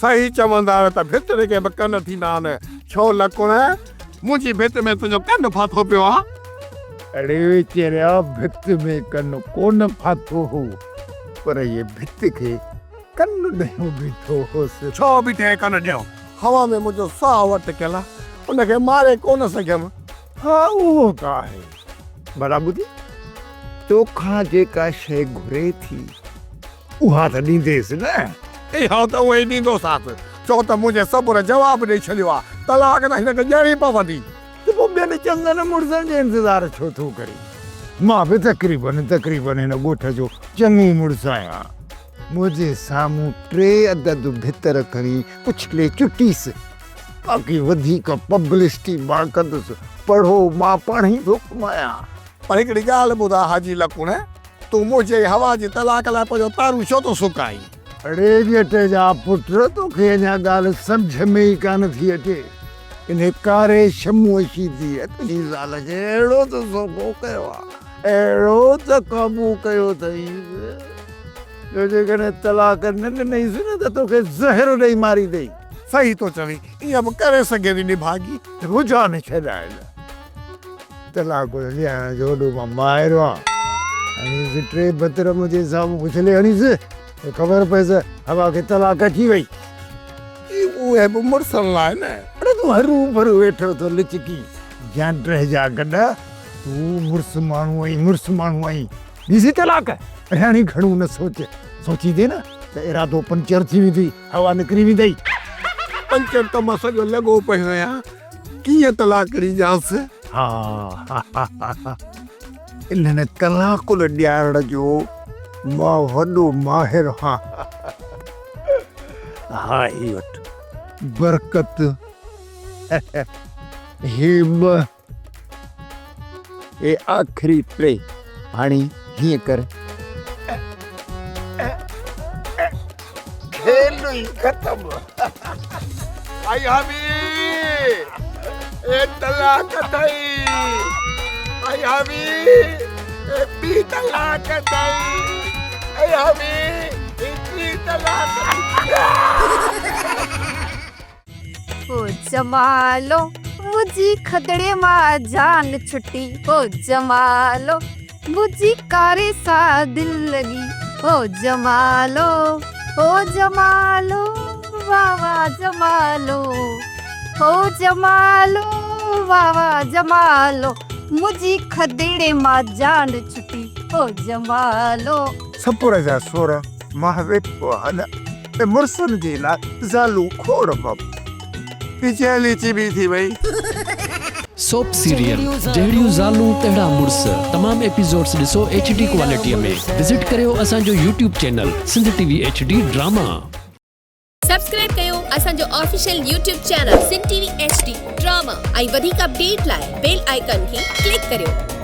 सही चवंदा आहियो त भितर खे बि कन थींदा आहिनि। छो लकुण मुंहिंजी भित में तुंहिंजो कन फाथो पियो आहे। अड़े चेरिया भित में कन कोन फाथो हो, पर ये भित खे कन ॾियो बीठो होसि। छो बीठे कन ॾियो? हवा में मुंहिंजो साह वटि कयल आहे, उनखे मारे कोन सघियमि। हाँ उहो का आहे, भला ॿुधी तोखां जेका शइ घुरे थी उहा त ॾींदेसि न। इहो त उहो ई ॾींदोसांसि। छो त मुंहिंजे सबुर जवाबु ॾेई छॾियो आहे। तलाक त हिनखे ॾियणी पवंदी। त पोइ ॿियनि चङनि मुड़ुसनि जो इंतज़ारु छो थो करे? मां बि तक़रीबन हिन ॻोठ जो चङो मुड़ुसु आहियां। मुंहिंजे साम्हूं 3 अदद भितर खणी उछले चुटीसि, बाक़ी वधीक पब्लिसिटी मां कंदुसि। पढ़ो मां पाण ई थो कमायां। पर हिकिड़ी ॻाल्हि ॿुधा हाजी लकुण, तूं मुंहिंजे हवा जी तलाक लाइ पंहिंजो तारूं छो थो सुकाई? अड़े ॼट जा पुट, तोखे अञा ॻाल्हि सम्झ में ई कान थी अचे। इन कारे शमूशी थी तुंहिंजी ज़ाल खे अहिड़ो त सोको कयो आहे, अहिड़ो त क़ाबू कयो अथई जो जेकॾहिं तलाक न ॾिनईसि न त तोखे ज़हर ॾेई मारी अथई। सही थो चवीं, ईअं बि करे सघे थी निभागी। रुझान छॾाइण तलाक ॾियण जो ओॾो मां माहिर आहियां। हणीसि 3 भतर मुंहिंजे साम्हूं उछले हणीसि, ख़बर पएसि हवा खे तलाक अची वई। उहे बि मुड़ुसनि लाइ न। अड़े तूं हरू भरू वेठो थो लिचकी जान जा गॾ। तूं मुड़ुसु माण्हू आहीं ॾिसी तलाक हाणे घणो न सोची दे न त इरादो पंचर थी वेंदी, हवा निकिरी वेंदई। पंचर त मां सॼो लॻो पियो आहियां, कीअं तलाक ॾींदासीं? हा इन्हनि तलाक ॾियारण जो मां वॾो माहिर आहियां। हा ही वटि बरकत हिम ए आखिरी 3 हाणे हीअं कर, खेल ही खत्म। आई हमी ए तलाक दई, आई हमी ए बी तलाक दई, आई हमी ए बी तलाक। ओ जमालो मुझी खदड़े मां जान छुट्टी, ओ जमालो मुझी कारे सा दिल लगी, ओ जमालो वाह वाह जमालो, ओ जमालो वाह वाह जमालो मुझी खदड़े मां जान छुट्टी, ओ जमालो। सपुर जा सोर महावेपो हन ते मुर्सन जे लाइ ज़ालू खोड़ बप पिछली चिबी थी वई। सोप सीरियल जहिड़ियूं ज़ालूं तहिड़ा मुड़ुस तमाम एपिसोड्स ॾिसो HD क्वालिटीअ में। विज़िट करियो असांजो YouTube channel Sindh TV HD drama. Subscribe कयो असांजो official YouTube channel Sindh TV HD drama ऐं वधीक अपडेट लाइ बेल आइकन खे क्लिक करियो।